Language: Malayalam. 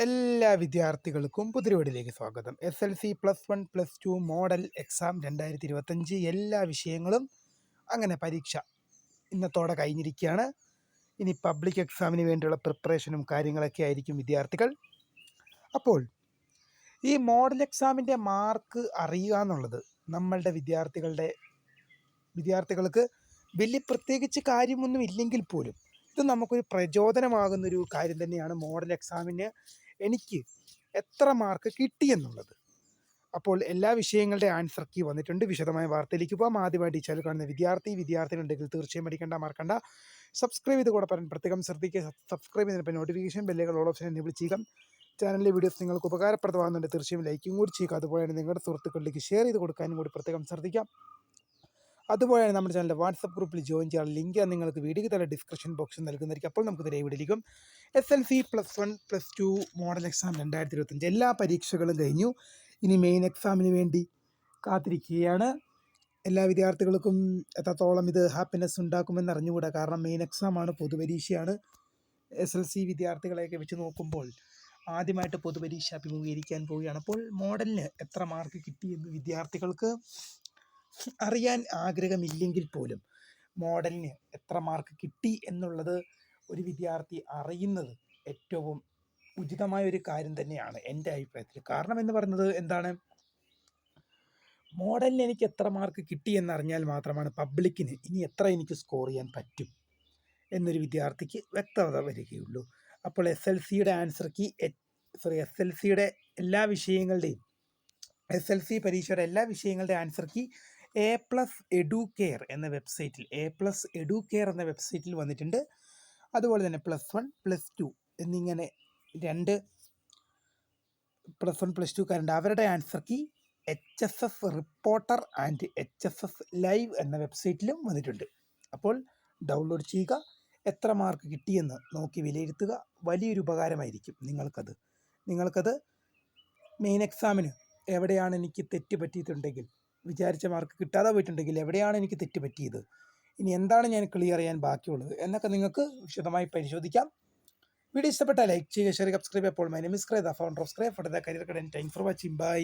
എല്ലാ വിദ്യാർത്ഥികൾക്കും പുതിയ സ്വാഗതം. SLC +1 +2 മോഡൽ എക്സാം 2025 എല്ലാ വിഷയങ്ങളും അങ്ങനെ പരീക്ഷ ഇന്നത്തോടെ കഴിഞ്ഞിരിക്കുകയാണ്. ഇനി പബ്ലിക് എക്സാമിന് വേണ്ടിയുള്ള പ്രിപ്പറേഷനും കാര്യങ്ങളൊക്കെ ആയിരിക്കും വിദ്യാർത്ഥികൾ. അപ്പോൾ ഈ മോഡൽ എക്സാമിൻ്റെ മാർക്ക് അറിയുക എന്നുള്ളത് നമ്മളുടെ വിദ്യാർത്ഥികൾക്ക് വലിയ പ്രത്യേകിച്ച് കാര്യമൊന്നും ഇല്ലെങ്കിൽ പോലും ഇത് നമുക്കൊരു പ്രചോദനമാകുന്നൊരു കാര്യം തന്നെയാണ്. മോഡൽ എക്സാമിന് എനിക്ക് എത്ര മാർക്ക് കിട്ടിയെന്നുള്ളത്. അപ്പോൾ എല്ലാ വിഷയങ്ങളുടെ ആൻസർ കീ വന്നിട്ടുണ്ട്. വിശദമായ വാർത്തയിലേക്ക് പോകാം. ആദ്യമായിട്ട് ഈ ചാനൽ കാണുന്ന വിദ്യാർത്ഥികളുണ്ടെങ്കിൽ തീർച്ചയായും അടിക്കേണ്ട, മറക്കണ്ട, സബ്സ്ക്രൈബ് ചെയ്ത് കൂടെ പറയാൻ പ്രത്യേകം ശ്രദ്ധിക്കുക. സബ്സ്ക്രൈബ് ചെയ്തപ്പോൾ നോട്ടിഫിക്കേഷൻ ബെല്ലുകൾ ഓൾ ഓപ്ഷൻ എനേബിൾ ചെയ്യുക. ചാനലിലെ വീഡിയോസ് നിങ്ങൾക്ക് ഉപകാരപ്രദമാകുന്നുണ്ട് തീർച്ചയായും ലൈക്കും കൂടി ചെയ്യുക. അതുപോലെ നിങ്ങളുടെ സുഹൃത്തുക്കളിലേക്ക് ഷെയർ ചെയ്ത് കൊടുക്കാനും കൂടി പ്രത്യേകം ശ്രദ്ധിക്കാം. അതുപോലെ നമ്മുടെ ചാനലിൻ്റെ വാട്സപ്പ് ഗ്രൂപ്പിൽ ജോയിൻ ചെയ്യാൻ ലിങ്ക് നിങ്ങൾക്ക് വീഡിയോ തല ഡിസ്ക്രിപ്ഷൻ ബോക്സിൽ നൽകുന്നതായിരിക്കും. അപ്പോൾ നമുക്ക് ഇതിലെ വീഡിയോയിലേക്കും. SLC +1 +2 മോഡൽ എക്സാം 2025 എല്ലാ പരീക്ഷകളും കഴിഞ്ഞു. ഇനി മെയിൻ എക്സാമിന് വേണ്ടി കാത്തിരിക്കുകയാണ്. എല്ലാ വിദ്യാർത്ഥികൾക്കും എത്രത്തോളം ഇത് ഹാപ്പിനെസ് ഉണ്ടാക്കുമെന്ന് അറിഞ്ഞുകൂടാ. കാരണം മെയിൻ എക്സാമാണ്, പൊതുപരീക്ഷയാണ്. SLC വിദ്യാർത്ഥികളെയൊക്കെ വെച്ച് നോക്കുമ്പോൾ ആദ്യമായിട്ട് പൊതുപരീക്ഷ അഭിമുഖീകരിക്കാൻ പോവുകയാണ്. അപ്പോൾ മോഡലിന് എത്ര മാർക്ക് കിട്ടിയെന്ന് വിദ്യാർത്ഥികൾക്ക് അറിയാൻ ആഗ്രഹമില്ലെങ്കിൽ പോലും മോഡലിന് എത്ര മാർക്ക് കിട്ടി എന്നുള്ളത് ഒരു വിദ്യാർത്ഥി അറിയുന്നത് ഏറ്റവും ഉചിതമായ ഒരു കാര്യം തന്നെയാണ് എൻ്റെ അഭിപ്രായത്തിൽ. കാരണം എന്ന് പറയുന്നത് എന്താണ്, മോഡലിന് എനിക്ക് എത്ര മാർക്ക് കിട്ടി എന്നറിഞ്ഞാൽ മാത്രമാണ് പബ്ലിക്കിന് ഇനി എത്ര എനിക്ക് സ്കോർ ചെയ്യാൻ പറ്റും എന്നൊരു വിദ്യാർത്ഥിക്ക് വ്യക്തത വരികയുള്ളൂ. അപ്പോൾ SLCയുടെ എല്ലാ വിഷയങ്ങളുടെയും SLC പരീക്ഷയുടെ എല്ലാ വിഷയങ്ങളുടെ ആൻസർ കീ A+Educare എന്ന വെബ്സൈറ്റിൽ വന്നിട്ടുണ്ട്. അതുപോലെ തന്നെ +1 +2 എന്നിങ്ങനെ രണ്ട് +1 +2 അവരുടെ answer key HSS reporter and HSS live എന്ന വെബ്സൈറ്റിലും വന്നിട്ടുണ്ട്. അപ്പോൾ ഡൗൺലോഡ് ചെയ്യുക, എത്ര മാർക്ക് കിട്ടിയെന്ന് നോക്കി വിലയിരുത്തുക. വലിയൊരു ഉപകാരമായിരിക്കും നിങ്ങൾക്കത് മെയിൻ എക്സാമിന് എവിടെയാണ് എനിക്ക് തെറ്റ് പറ്റിയിട്ടുണ്ടെങ്കിൽ, വിചാരിച്ച മാർക്ക് കിട്ടാതെ പോയിട്ടുണ്ടെങ്കിൽ എവിടെയാണ് എനിക്ക് തെറ്റ് പറ്റിയത്, ഇനി എന്താണ് ഞാൻ ക്ലിയർ ചെയ്യാൻ ബാക്കിയുള്ളത് എന്നൊക്കെ നിങ്ങൾക്ക് വിശദമായി പരിശോധിക്കാം. വീഡിയോ ഇഷ്ടപ്പെട്ടാൽ ലൈക്ക് ചെയ്യുക, ഷെയർ, സബ്സ്ക്രൈബ്. അപ്പോൾ my name is Kray, the founder of Skray for the career academy. Thanks for watching. By.